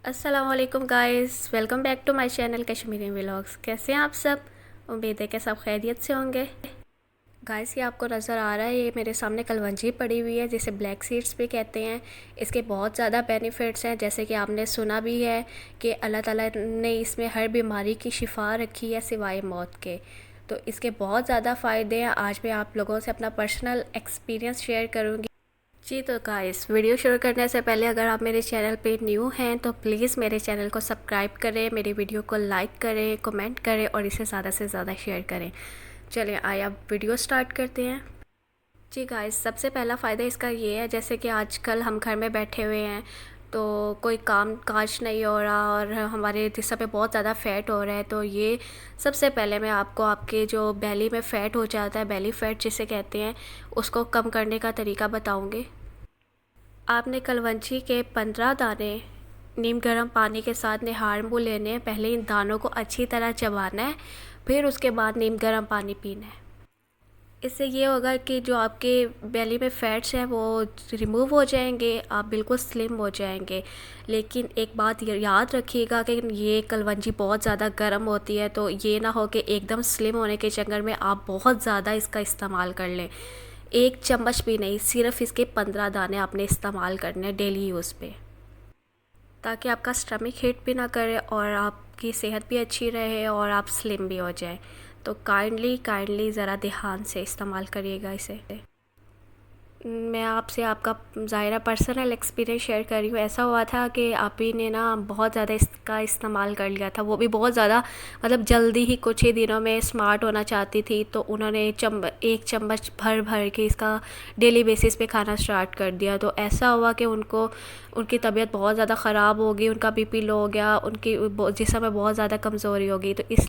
अस्सलाम वालेकुम guys, welcome back to my channel Kashmiri vlogs. कैसे हैं आप सब? उम्मीद है कि सब खैरियत से होंगे। गाइस, ये आपको नज़र आ रहा है, ये मेरे सामने कलवंजी पड़ी हुई है जिसे ब्लैक सीड्स भी कहते हैं। इसके बहुत ज़्यादा बेनिफिट्स हैं, जैसे कि आपने सुना भी है कि अल्लाह ताला ने इसमें हर बीमारी की शिफा रखी है सिवाय मौत के। तो इसके बहुत ज़्यादा फ़ायदे हैं। आज मैं आप लोगों से अपना पर्सनल एक्सपीरियंस शेयर करूँगी। जी तो गाइस, वीडियो शुरू करने से पहले अगर आप मेरे चैनल पे न्यू हैं तो प्लीज़ मेरे चैनल को सब्सक्राइब करें, मेरी वीडियो को लाइक करें, कमेंट करें और इसे ज़्यादा से ज़्यादा शेयर करें। चलिए आइए अब वीडियो स्टार्ट करते हैं। जी गाइस, सबसे पहला फ़ायदा इसका ये है, जैसे कि आजकल हम घर में बैठे हुए हैं तो कोई काम काज नहीं हो रहा और हमारे जिस्म पे बहुत ज़्यादा फ़ैट हो रहा है, तो ये सबसे पहले मैं आपको आपके जो बेली में फ़ैट हो जाता है, बेली फ़ैट जिसे कहते हैं, उसको कम करने का तरीका बताऊँगी। आपने कलवंजी के 15 दाने नीम गर्म पानी के साथ निहार मुँह लेने हैं। पहले इन दानों को अच्छी तरह चबाना है, फिर उसके बाद नीम गर्म पानी पीना है। इससे ये होगा कि जो आपके बेली में फ़ैट्स हैं वो रिमूव हो जाएंगे, आप बिल्कुल स्लिम हो जाएंगे। लेकिन एक बात याद रखिएगा कि ये कलवंजी बहुत ज़्यादा गर्म होती है, तो ये ना हो कि एकदम स्लिम होने के चक्कर में आप बहुत ज़्यादा इसका इस्तेमाल कर लें। एक चम्मच भी नहीं, सिर्फ इसके 15 दाने आपने इस्तेमाल करने हैं डेली यूज़ पे, ताकि आपका स्टमक हिट भी ना करे और आपकी सेहत भी अच्छी रहे और आप स्लिम भी हो जाएं। तो काइंडली ज़रा ध्यान से इस्तेमाल करिएगा इसे। मैं आपसे आपका ज़ाहिरा पर्सनल एक्सपीरियंस शेयर कर रही हूँ। ऐसा हुआ था कि आप ही ने ना बहुत ज़्यादा इसका इस्तेमाल कर लिया था, वो भी बहुत ज़्यादा, मतलब जल्दी ही, कुछ ही दिनों में स्मार्ट होना चाहती थी, तो उन्होंने एक चम्मच भर भर के इसका डेली बेसिस पे खाना स्टार्ट कर दिया। तो ऐसा हुआ कि उनकी तबीयत बहुत ज़्यादा ख़राब हो गई, उनका बीपी लो हो गया, उनकी जिस्म में बहुत ज़्यादा कमज़ोरी हो गई। तो इस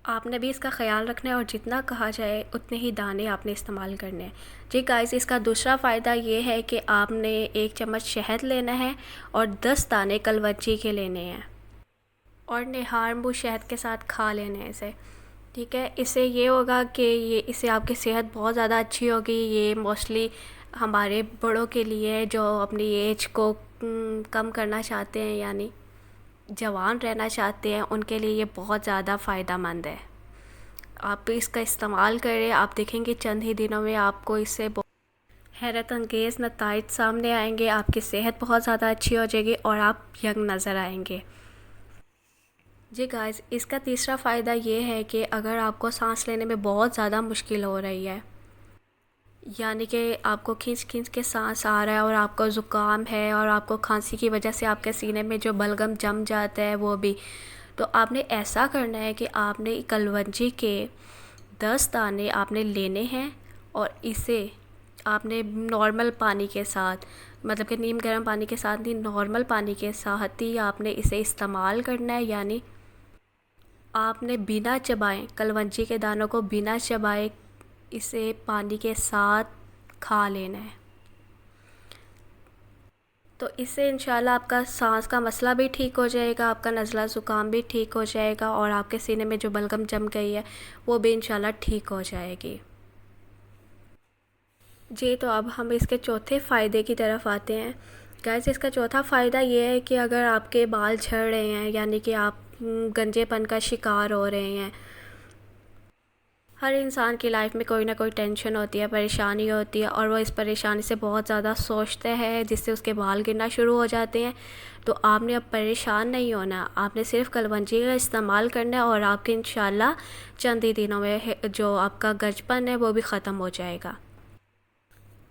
आपने भी इसका ख्याल रखना है और जितना कहा जाए उतने ही दाने आपने इस्तेमाल करने हैं। जी गाइस, इसका दूसरा फ़ायदा ये है कि आपने एक चम्मच शहद लेना है और 10 दाने कलवंजी के लेने हैं और निहार मुँह शहद के साथ खा लेने हैं इसे। ठीक है, इससे ये होगा कि इससे आपकी सेहत बहुत ज़्यादा अच्छी होगी। ये मोस्टली हमारे बड़ों के लिए है जो अपनी एज को कम करना चाहते हैं, यानी जवान रहना चाहते हैं, उनके लिए ये बहुत ज़्यादा फ़ायदा मंद है। आप इसका इस्तेमाल करें, आप देखेंगे चंद ही दिनों में आपको इससे हैरत अंगेज़ नताइज सामने आएंगे। आपकी सेहत बहुत ज़्यादा अच्छी हो जाएगी और आप यंग नज़र आएंगे। जी गाइस, इसका तीसरा फ़ायदा ये है कि अगर आपको सांस लेने में बहुत ज़्यादा मुश्किल हो रही है, यानी कि आपको खींच खींच के सांस आ रहा है और आपको ज़ुकाम है और आपको खांसी की वजह से आपके सीने में जो बलगम जम जाता है वो भी, तो आपने ऐसा करना है कि आपने कलवंजी के 10 दाने आपने लेने हैं और इसे आपने नॉर्मल पानी के साथ, मतलब कि नीम गर्म पानी के साथ नहीं, नॉर्मल पानी के साथ ही आपने इसे इस्तेमाल करना है। यानी आपने बिना चबाए, कलवंजी के दानों को बिना चबाए इसे पानी के साथ खा लेना है। तो इससे इंशाल्लाह आपका सांस का मसला भी ठीक हो जाएगा, आपका नज़ला ज़ुकाम भी ठीक हो जाएगा और आपके सीने में जो बलगम जम गई है वो भी इंशाल्लाह ठीक हो जाएगी। जी तो अब हम इसके चौथे फ़ायदे की तरफ आते हैं। गाइस, इसका चौथा फ़ायदा ये है कि अगर आपके बाल झड़ रहे हैं, यानी कि आप गंजेपन का शिकार हो रहे हैं, हर इंसान की लाइफ में कोई ना कोई टेंशन होती है, परेशानी होती है और वो इस परेशानी से बहुत ज़्यादा सोचता है, जिससे उसके बाल गिरना शुरू हो जाते हैं। तो आपने अब परेशान नहीं होना, आपने सिर्फ कलवंजी का इस्तेमाल करना है और आपके इंशाल्लाह चंद ही दिनों में जो आपका गंजपन है वो भी ख़त्म हो जाएगा।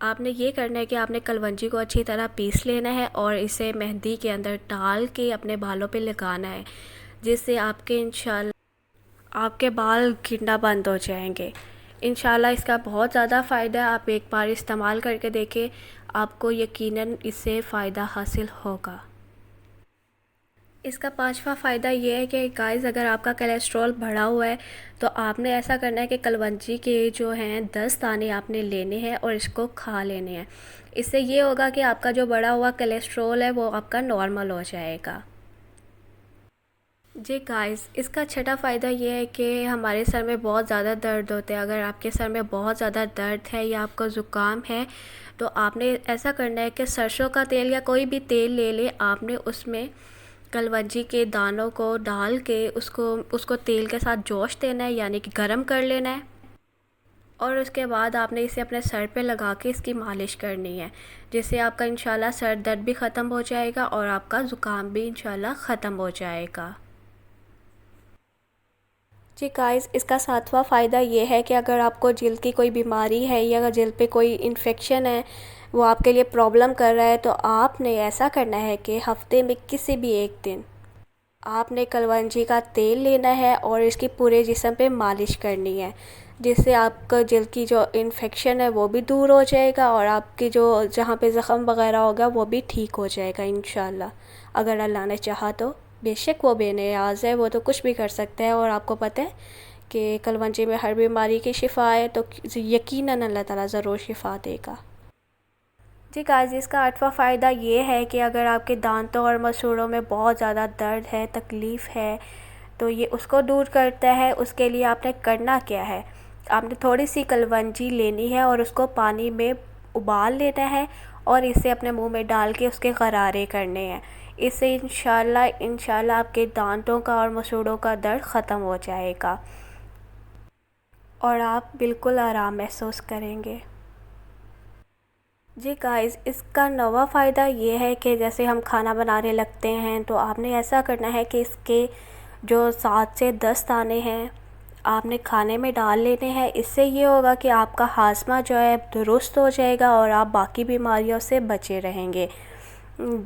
आपने ये करना है कि आपने कलवंजी को अच्छी तरह पीस लेना है और इसे मेहंदी के अंदर डाल के अपने बालों पे लगाना है, जिससे आपके इंशाल्लाह आपके बाल गिरना बंद हो जाएंगे। इंशाल्लाह इसका बहुत ज़्यादा फ़ायदा है, आप एक बार इस्तेमाल करके देखें, आपको यकीनन इससे फ़ायदा हासिल होगा। इसका पांचवा फ़ायदा ये है कि गाइस, अगर आपका कोलेस्ट्रॉल बढ़ा हुआ है तो आपने ऐसा करना है कि कलवंजी के जो हैं 10 दाने आपने लेने हैं और इसको खा लेने हैं। इससे ये होगा कि आपका जो बढ़ा हुआ कोलेस्ट्रॉल है वो आपका नॉर्मल हो जाएगा। जी गाइस, इसका छठा फ़ायदा ये है कि हमारे सर में बहुत ज़्यादा दर्द होता है। अगर आपके सर में बहुत ज़्यादा दर्द है या आपको ज़ुकाम है तो आपने ऐसा करना है कि सरसों का तेल या कोई भी तेल ले ले, आपने उसमें कलवंजी के दानों को डाल के उसको तेल के साथ जोश देना है, यानी कि गरम कर लेना है। और उसके बाद आपने इसे अपने सर पे लगा के इसकी मालिश करनी है, जिससे आपका इंशाल्लाह सर दर्द भी ख़त्म हो जाएगा और आपका ज़ुकाम भी इंशाल्लाह ख़त्म हो जाएगा। जी गाइस, इसका सातवां फ़ायदा ये है कि अगर आपको जल्द की कोई बीमारी है या अगर जल्द पे कोई इन्फेक्शन है, वो आपके लिए प्रॉब्लम कर रहा है, तो आपने ऐसा करना है कि हफ्ते में किसी भी एक दिन आपने कलवंजी का तेल लेना है और इसकी पूरे जिस्म पे मालिश करनी है, जिससे आपका जल्द की जो इन्फेक्शन है वो भी दूर हो जाएगा और आपकी जो जहाँ पे ज़ख़म वग़ैरह होगा वो भी ठीक हो जाएगा इंशाल्लाह, अगर अल्लाह ने चाहा तो। बेशक वो बेनियाज़ है, वो तो कुछ भी कर सकता है। और आपको पता है कि कलवंजी में हर बीमारी की शिफा है, तो यकीनन अल्लाह ताला ज़रूर शिफा देगा। जी गाइस, इसका आठवां फ़ायदा ये है कि अगर आपके दांतों और मसूड़ों में बहुत ज़्यादा दर्द है, तकलीफ़ है, तो ये उसको दूर करता है। उसके लिए आपने करना क्या है, आपने थोड़ी सी कलवंजी लेनी है और उसको पानी में उबाल लेना है और इसे अपने मुंह में डाल के उसके गरारे करने हैं। इससे इंशाल्लाह आपके दांतों का और मसूड़ों का दर्द ख़त्म हो जाएगा और आप बिल्कुल आराम महसूस करेंगे। जी गाइस, इसका नौवां फ़ायदा ये है कि जैसे हम खाना बनाने लगते हैं तो आपने ऐसा करना है कि इसके जो 7 से 10 दाने हैं आपने खाने में डाल लेने हैं। इससे ये होगा कि आपका हाजमा जो है दुरुस्त हो जाएगा और आप बाकी बीमारियों से बचे रहेंगे।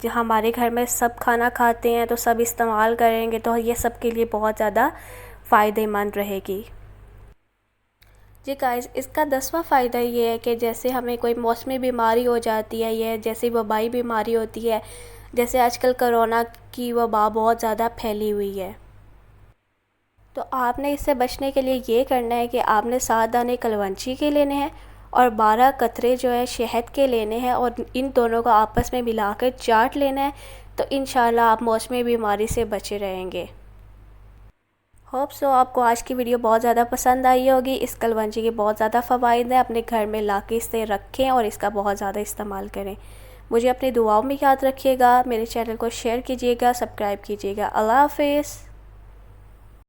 हमारे घर में सब खाना खाते हैं तो सब इस्तेमाल करेंगे, तो ये सब के लिए बहुत ज़्यादा फ़ायदेमंद रहेगी। जी गाइस, इसका 10वां फ़ायदा ये है कि जैसे हमें कोई मौसमी बीमारी हो जाती है या जैसे वबाई बीमारी होती है, जैसे आजकल कोरोना की वबा बहुत ज़्यादा फैली हुई है, तो आपने इससे बचने के लिए ये करना है कि आपने 7 दाने कलवंजी के लेने हैं और 12 कतरे जो है शहद के लेने हैं और इन दोनों को आपस में मिलाकर चाट लेना है। तो इंशाल्लाह आप मौसमी बीमारी से बचे रहेंगे। होप सो आपको आज की वीडियो बहुत ज़्यादा पसंद आई होगी। इस कलवंजी के बहुत ज़्यादा फ़वाइद हैं, अपने घर में ला के इसे रखें और इसका बहुत ज़्यादा इस्तेमाल करें। मुझे अपनी दुआओं में याद रखिएगा, मेरे चैनल को शेयर कीजिएगा, सब्सक्राइब कीजिएगा। अल्लाह हाफ़िज़।